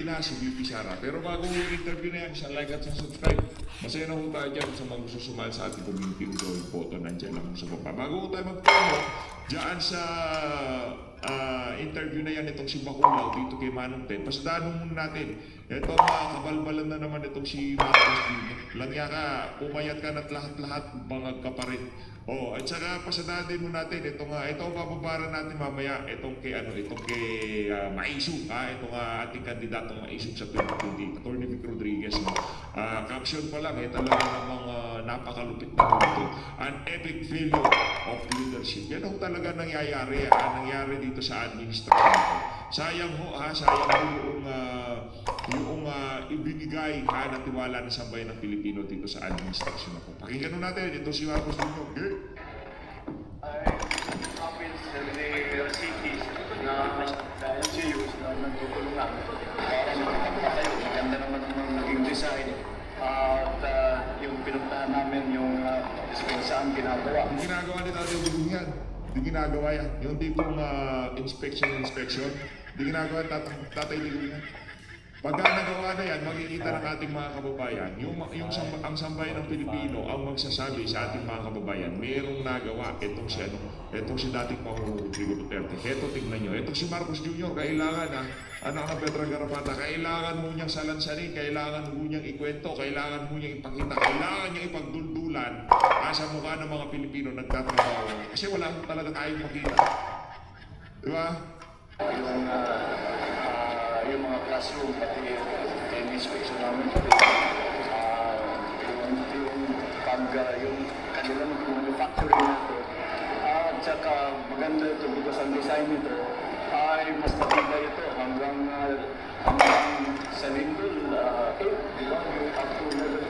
Si VP Sara. Pero bago interview na yan, like at subscribe. Masaya na ho tayo dyan sa mga gusto sumali sa ating community. Yung photo nandiyan lang sa baba. Bago ho tayo mag-promo, dyan sa interview na yan itong si Bakulaw dito kay Manong Ted. Pasadaan muna natin. Ito makabalbalan na naman itong si Marcos Dino. Langya ka, pumayat ka na't lahat-lahat bangag ka pa rin. Oh, at saka pasadaan din mo natin ito bababara natin mamaya itong kay Maisog, itong ating kandidatong Maisog sa 2020, Attorney Vic Rodriguez. Caption pa lang talaga namang napakalupit na ito. An epic failure of leadership. Yan ang talaga nangyari dito sa administration. Sayang ho yung ibinigay na tiwala ng sambayan ng Pilipino dito sa administrasyon na po. Pakinggan natin, ito si Marcos Dino. Okay? Happens the cities na LGUs na nagtutulungan para makapagpatayo. Maganda naman yung naging design at yung pinuntahan namin yung dispensaan ginagawa. Yung ginagawa ni Tatay Digong yan. Hindi ginagawa yan. Yung tipong inspection. Hindi ginagawa Tatay Digong yan. Pagka nagawa na yan, makikita ng ating mga kababayan, ang sambayan ng Pilipino ang magsasabi sa ating mga kababayan, mayroong nagawa itong si dating Pangulong Rodrigo Duterte. Heto, tingnan nyo. Itong si Marcos Jr., kailangan anak ng Petra Garapata, kailangan mo niyang salansanin, kailangan mo niyang ikwento, kailangan mo niyang ipakita, kailangan niyang ipagduldulan sa mukha ng mga Pilipino nagtatrabaho. Kasi wala mo talaga tayong makita. Diba? Yung mga classroom, pati inspection namin, yung kanilang manufacturing nito. At saka maganda ito because ang design nito ay mas matibay ito hanggang sa lindol 8, di ba? Yung up to level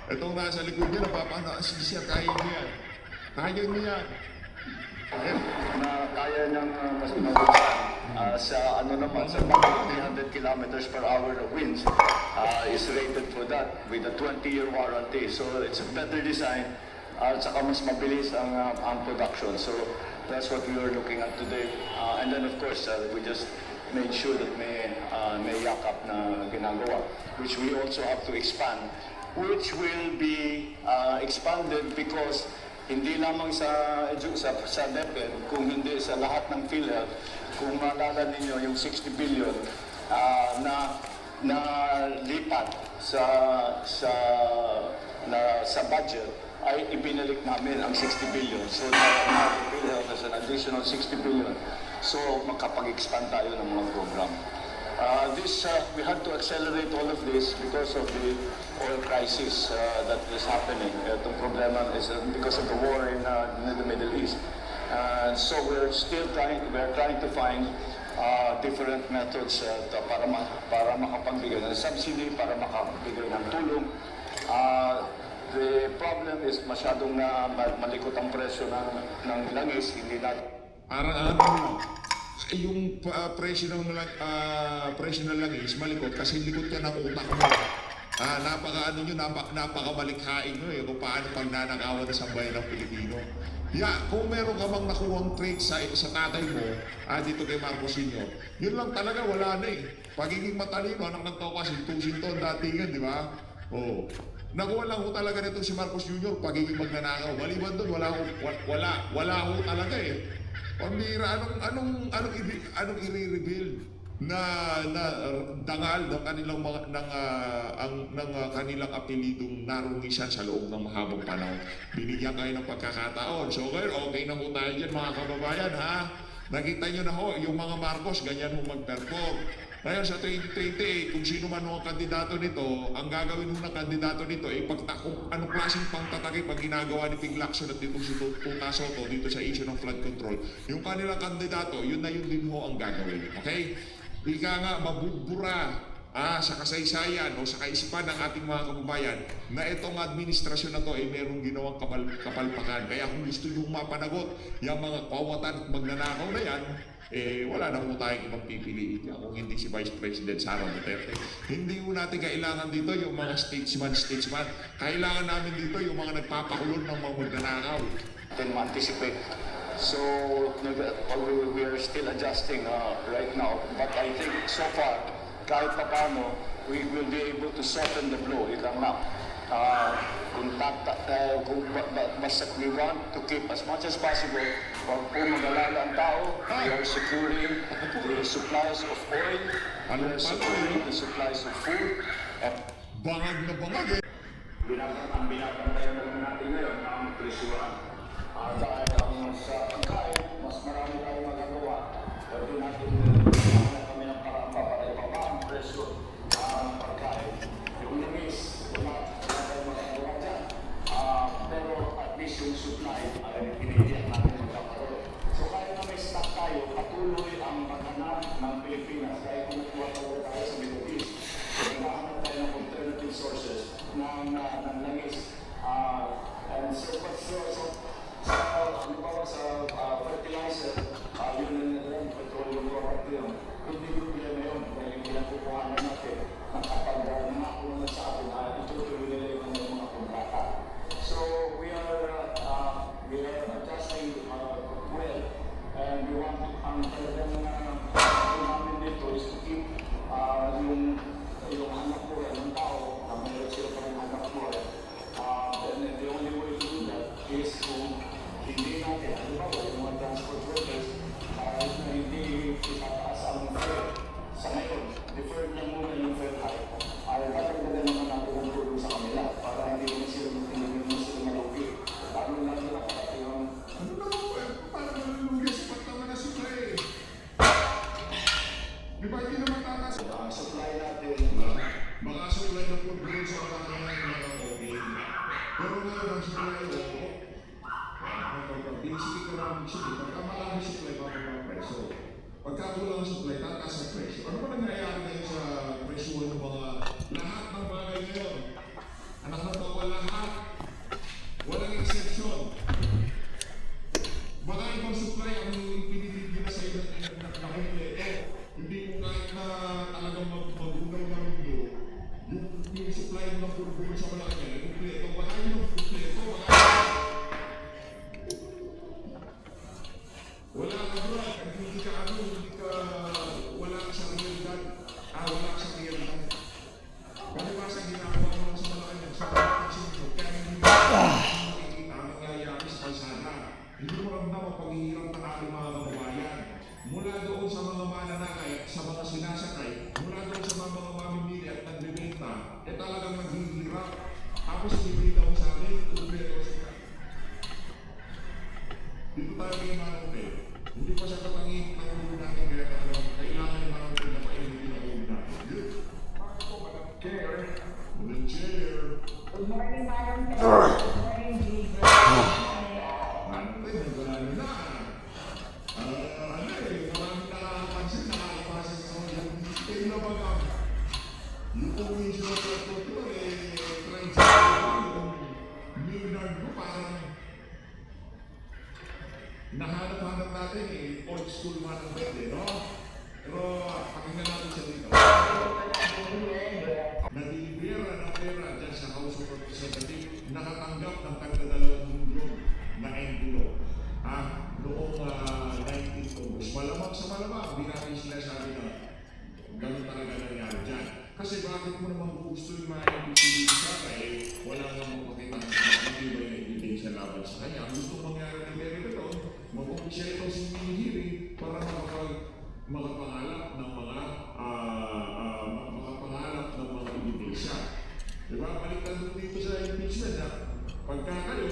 8. Itong nasa likod niya, napapanaasisya, kaya niya yan. Kaya niya yan. Na kaya niyang mas mabuksan sa sa 300 kilometers per hour winds is rated for that with a 20-year warranty. So it's a better design at saka mas mabilis ang production. So that's what we were looking at today. And then of course, we just made sure that may yakap na ginagawa, which we also have to expand, which will be expanded because hindi lamang sa DepEd, kung hindi sa lahat ng PhilHealth, kung maalala ninyo yung 60 billion na lipat sa budget ay ibinalik namin ang 60 billion. So now PhilHealth has an additional 60 billion. So makapag-expand tayo ng mga program. We had to accelerate all of this because of the oil crisis that is happening. Itong problema is because of the war in the Middle East. So we're trying to find different methods para makapagbigay ng subsidy, para makapagbigay ng tulong. The problem is masyadong malikot ang presyo ng langis, hindi natin. Yung presyo ng langis malikot kasi likot ka ng utak mo. Napakamalikhain nyo kung paano pagnanakawan sa sambayan ng Pilipino. Kung meron ka bang nakuhang trait sa tatay mo, dito kay Marcos Sr., yun lang talaga, wala na Pagiging matalino, anak ng tao kasi, tusinton datingan, di ba? Nakuha lang ho talaga nito si Marcos Jr., pagiging magnanakaw. Maliban doon, wala ho talaga Pambira, anong i-reveal na dangal ng kanilang kanilang apelidong narungisan sa loob ng mahabang panahon. Binigyan kayo ng pagkakataon. So okay na ho tayo dyan mga kababayan Nakita nyo na ho, yung mga Marcos, ganyan ho mag-perform. Ngayon sa 2020, kung sino man ang kandidato nito, ang gagawin ng kandidato nito ay kung anong klaseng pangtatake pag ginagawa ni Ping Lacson at dito si Tuta Soto dito sa issue ng flood control. Yung kanilang kandidato, yun na yun din ho ang gagawin. Okay? Ika nga, mabubura sa kasaysayan o sa kaisipan ng ating mga kababayan na itong administrasyon na to ay merong ginawang kapalpakan. Kaya kung gusto nyo mapanagot yung mga kawatan at magnanakaw na yan, wala na po tayong ibang pipiliin niya kung hindi si Vice President Sara Duterte. Hindi po natin kailangan dito yung mga statesman. Kailangan namin dito yung mga nagpapakulong ng mga magnanakaw. Then ma-anticipate So we are still adjusting right now. But I think so far, kahit pa paano, we will be able to soften the blow. Ika nga. Basta we want to keep as much as possible. Huwag po mag-alala ang tao. We are securing the supplies of oil. We are securing the supplies of food. Bangag na bangag eh. Binabantayan na lang natin ngayon ang presyuhan. Dahil ang sa pagkain, mas marami tayong magagawa. Pwede natin na kami ng parang para ibaba ang presyo ng pagkain. Yung langis, wala tayong magagawa dyan. Pero at least yung supply ay pinitiyak natin magkakaroon. So kahit na may stock tayo, patuloy ang paghanap ng Pilipinas. Kahit kung nakuha tayo sa Middle East, naghahanap tayo ng alternative sources ng langis. And so sa fertilizer, yun ang petroleum product yun. Hindi problema yun dahil yung pinakukuhanan natin ng kapag nangako naman sa atin na itutuloy nila yung mga kontrata. So we are adjusting well, and we want ang talagang namin dito is to keep yung anak ko ng tao na mayroon sila pa ng anak ko. And the only way to do that is kung hindi natin, halimbawa, yung mga transport workers, hindi itataas ang fare. Sa ngayon, deferred na muna yung fare hike. Tatagdagan naman natin ang tulong sa kanila para hindi mo sila malugi. Lalo lang nila kapag yung... Ano naman po eh? Paano malulugi sa pagtama na supply eh? Di ba hindi naman tatas? Ang supply natin, Mga supply na po doon sa mga okay. Pero ngayon ang supply o sige ka namin sige, pagka marami supply, bababa ang presyo. Pagka kulang ang supply, tataas ang presyo. Ano ba nangyayari ngayon sa presyo ng mga lahat ng bagay ngayon? Anak ng tawa lahat. Walang exception. Mga ibang supply ang pinipigil na sa iyo na kompleto. Hindi mo kahit na talagang magunaw na mundo, yung supply mo ng puro sa malaki yan, kompleto. Wala yun ang kompleto. Wala ka bro, hindi ka wala ka sa realidad. Wala ka sa realidad. Palibasa ginagawa mo sa malaki yan, sa pagkasinto, kaya hindi mo makikita ang nangyayari sa kalsada. Hindi mo ramdam ang paghihirap ng ating mga kababayan. Mula doon sa mga mananakay, sa mga sinasakay, mula doon sa mga mamimili at nagbibenta, talagang naghihirap. Tapos ibibigay mo sa akin, kompleto sila. Dito tayo may mananakay. Hindi pa sa katangin ng ulo natin kaya kailangan yung mga na painitin ang ulo natin. Madam Chair. Madam Chair. Good morning, Madam Chair. Good morning, Jesus. Nagulano na. Maraming nakakapansin, nakakapasa sa mga yung na baga. Yung commission of the culture, yung Leonard mo parang nahanap-hanap natin old school man ang pwede, no? Pero pakinggan natin siya dito. Nadilibera ng pera dyan sa House of Representatives, nakatanggap ng tagdadalawang milyon na envelope. Noong 19th August. Malamang sa malamang, hindi natin sinasabi na ganun talaga nangyari dyan. Kasi bakit mo naman gusto yung mga NPCD sa wala namang makita ng matibay na ebidensya laban sa kanya. Ang gusto mangyari ng Meridon, mag-umpisa ito si Minihiri para makapangalap ng mga ebidensya. Diba? Balikan mo dito sa impeachment na pagka kayo,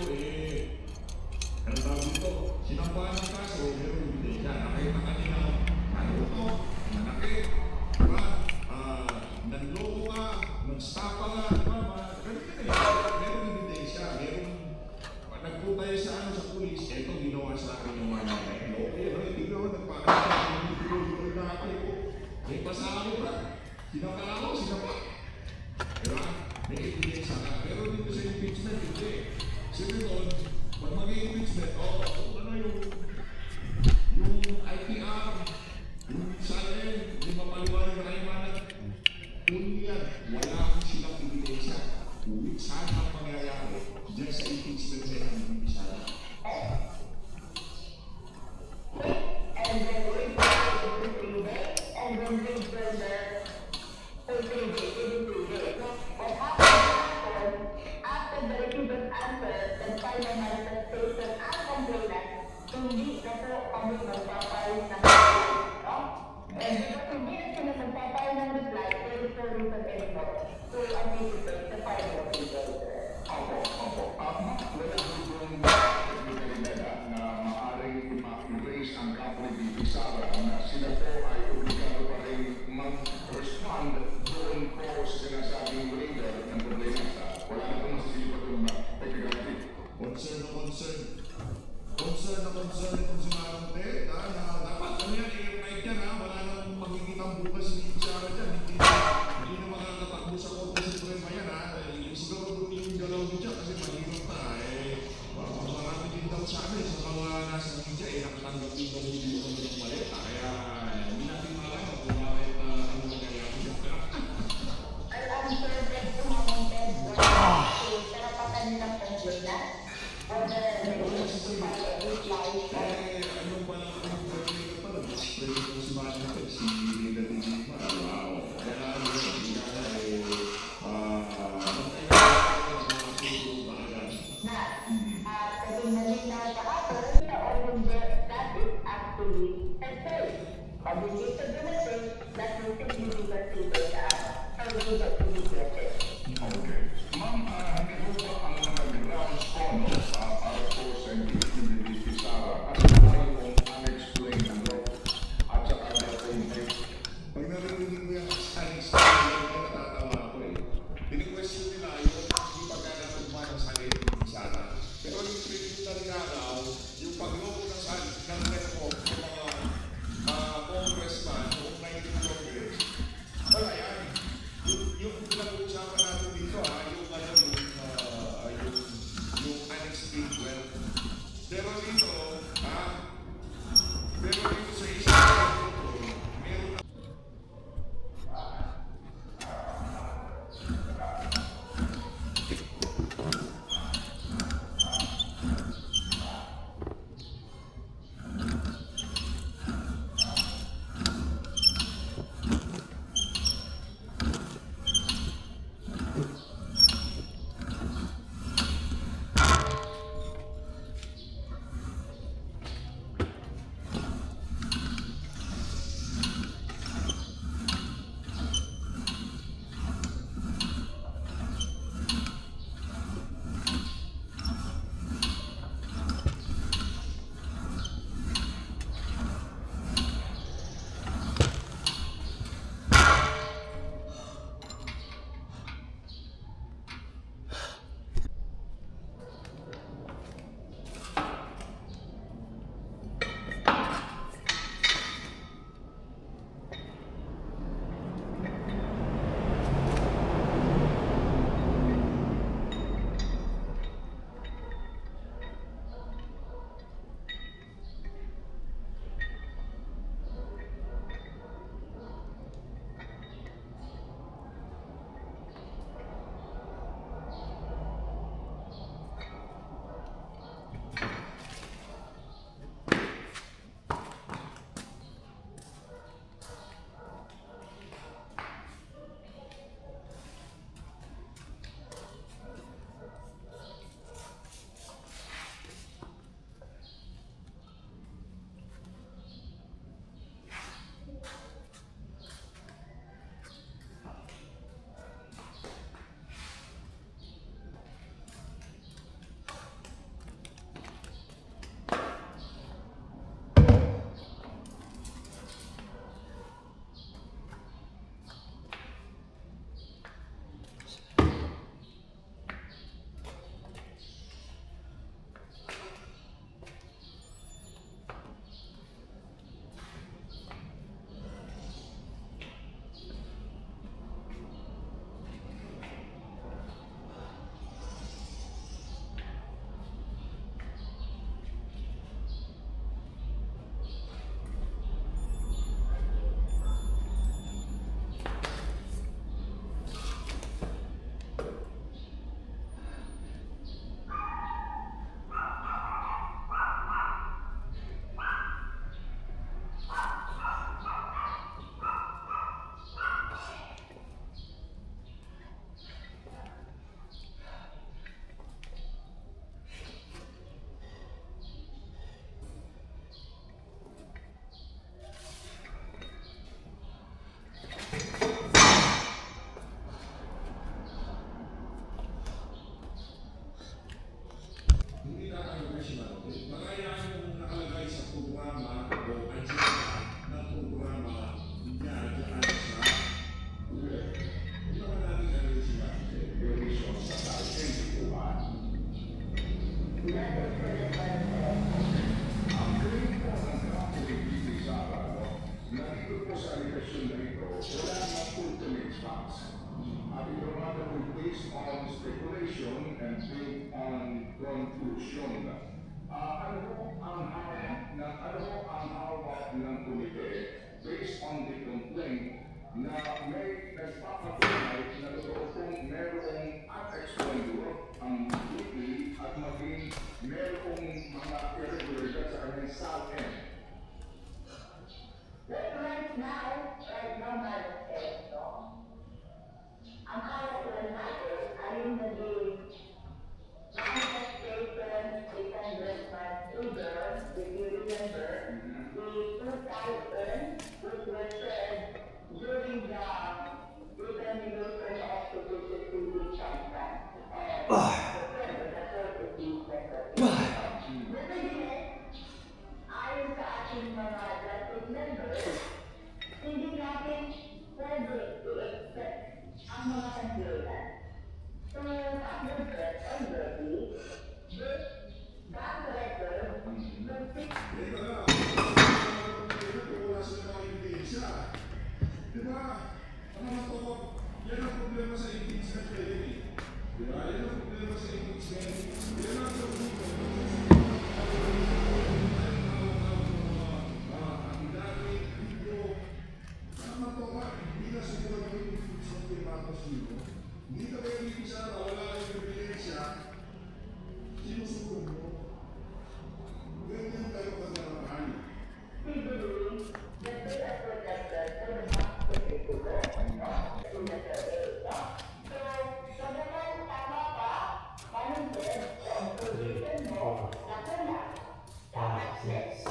ang tawag dito, sinampahan ng kaso, meron ebidensya. Nakita kanina, ano ito, manakit, diba? Nanloko ka, nagstapa ka, diba? Meron ebidensya, nagpunta sa pulis, eto ginawa sa akin yung mga hindi naman nagpakita, hindi na ako. May pasako ka, sinapa ako, sinapa. Diba? May ebidensya ka. Pero dito sa impeachment, hindi. Sino doon, pag mag-impeachment, ano yung IPR, yung SALN, yung mapaliwanag na kaimanan, yan, wala akong silang ebidensya. Saan ang mangyayari dyan sa impeachment na yung sana. What happened after the receiver's answer, the final manifestation and complainant, hindi na po kami magpapalit ng reply. No? And because hindi na sila magpapalit ng reply, there is no reason anymore to anticipate the final result. Wala yung technicalidad na maaaring ma-erase ang kapo ni Sara na sila po ay obligado pa rin mag-respond doon po sa sinasabing waiver ng problema sa wala na po masisilipat yung technicality. Concern na concern. Concern na concern itong si Madam Ted, ha, na dapat ano yan, i-right yan, ha, wala nang magigitang bukas ni Sara dyan, hindi na makakatakbo sa Korte Suprema yan, ha, siguro yung galaw din dyan kasi mahirap na, marami din daw sa amin, sa mga nasa media, nakatanggap din daw hindi ko ng maleta, kaya hindi natin malaman kung bakit ano nangyayari dyan. I'm sure that kumamonted sa karapatan nilang complainant or the reply. Ano ba lang ang pwede ka pala? Pwede ko si Madam Ted, si Rida de Lima, kaya ano yun, hindi ka Naging malinaw sa atin na o hindi, that is actually a choice. Pag hindi ito dumating, that will significantly take us or we will be better. Okay. Ma'am, hindi po ba ang mga grounds po para po sa impeachment ni Sara at saka yung unexplained na law at saka yung Pag narinig mo yung unexplained, natatawa ako eh. Pini-question nila yung hindi pagkakatagma ng sakit ni Sara. Pero yung preliminary na daw, yung pagloko ng report ng mga congressman noong 19 Congress, wala ating granted based on speculation and based on conclusion. Ano ang hawak ng komite based on the complaint na may nagpapatunay na totoo pong merong unexplained ang duty at maging merong mga irregularidad sa kanyang SALN. But right now, Madam Chair, no? Ang hawak ng natin ay yung naging manifestation ni Congressman Uber, if you remember, the 2,000 which were said during the determination of the Philippine contract. Ayon sa ating mga justice members, hindi natin pwede i-expect ang mga complainant to understand already this back record will fix Ito na, wala sila ng ebidensya. Di ba? Ano to? Yan ang problema sa impeachment hearing. Di ba? Yan ang problema sa impeachment. Yan ang hindi ka kayo ibig na wala kayong ebidensya, sinusuko mo. Ganyan tayo kagaraman. we believe that they are protected from the constitutional law in the survey. So, bagaman tama pa, panunod sa observation mo, nakuna, dapat next.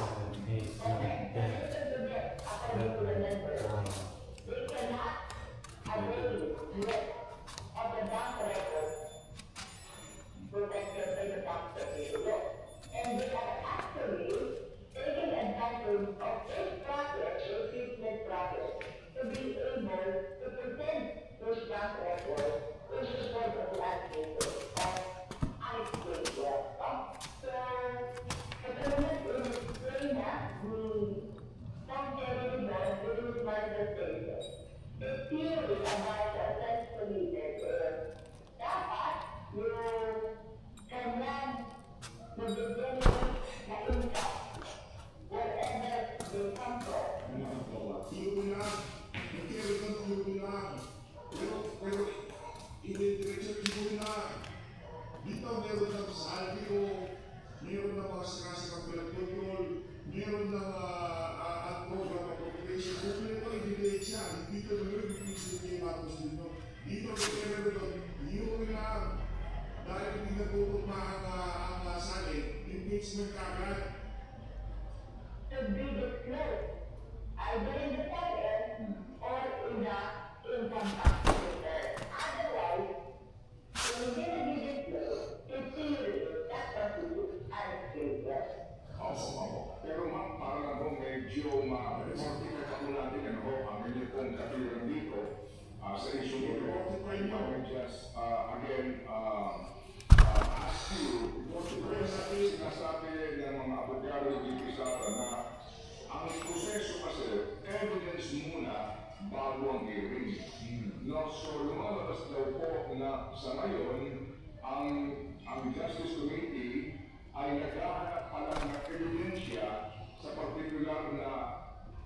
They cannot avail with of the back record protected by the constitutional law. And they are actually taking advantage of this process, the treatment process, to be able to present those back records in support of the advocacy of unexplained wealth. So, the government will explain that the sanitary law during manifestation is purely about the sensibility dapat yung kanyang mabibigyan na income wherever they come from. Iyon lang, magkailan ng iyon lang. Pero, i-direction iyon lang. Dito meron ng salvio, meron ng mga sinasakang pinagputol, meron ng program of population. Kung ito ay ebidensya, dito meron yung piso Marcos dito. Dito meron iyon lang. Dahil hindi natutugma ang sali, impeachment kagad. To be disclosed either in the Senate or in the income tax return. Otherwise, when it's going to be disclosed, it's serious. That's what we do. Unexplained. Opo. Pero ma'am, para lang po medyo ma-fortify pa po natin ang inyong pong katulad dito sa issue nito. I will just again ask you, sinasabi ng mga abogado dito sa na ang proseso kasi evidence muna bago ang hearing. No, so lumalabas daw po na sa ngayon ang Justice Committee ay naghahanap pa lang ng ebidensya sa particular na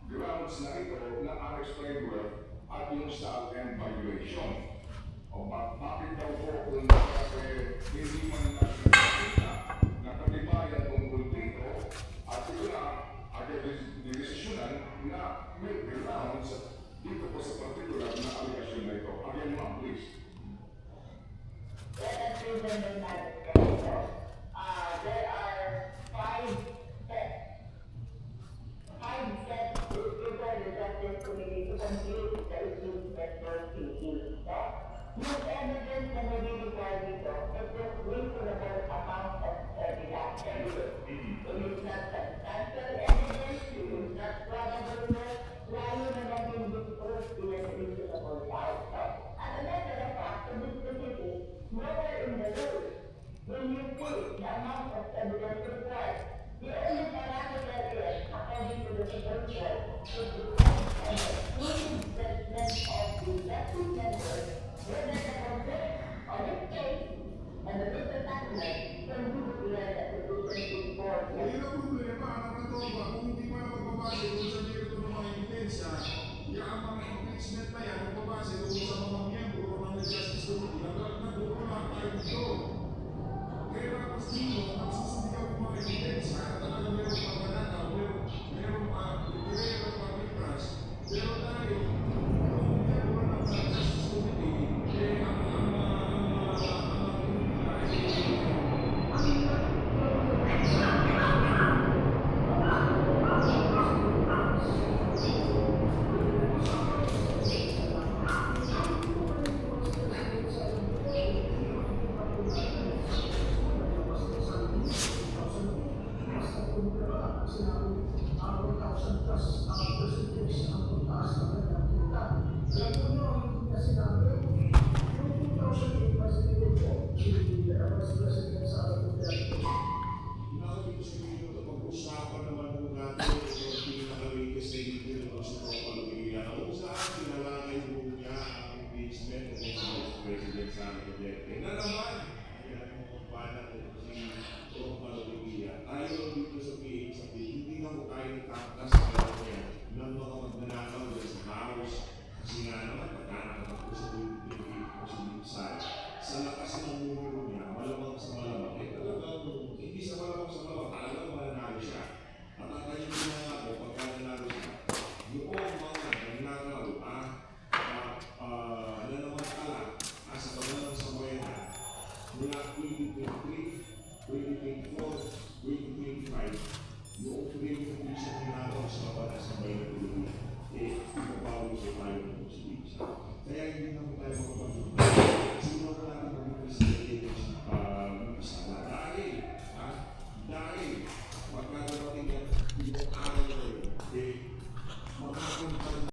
grounds na ito na unexplained wealth at yung SALN violation. O bakit daw po kung bakit hindi man natin nakita na katibayan tungkol dito at ito na desisyonan na may grounds dito po sa particular na allegation na ito. Again, ma'am, please. Let us reason the matter. There are 5 steps. 5 steps before the Justice Committee to conclude the impeachment proceedings. Yung evidence na nag-require dito is just reasonable amount of evidence. It is not substantial evidence, it is not probable enough, lalo na natin disprove in a reasonable doubt. As a matter of fact, to be specific, nowhere in the rules will you put the amount of evidence required. The only parameter is, according to the Supreme Court, is the exclusive judgment of the justice members whether the conflict or this case and the Mr. Sandler can do clear that the decision is for Eh, yun ang problema, anak na to ba? Kung hindi man magbabase kung sa meron ng mga ebidensya, yung ang mga impeachment na yan, magbabase kung sa mga miyembro ng Justice Committee, nagkukulang tayo dito. Kaya tapos dito, ang susunod ng mga ebidensya, talaga meron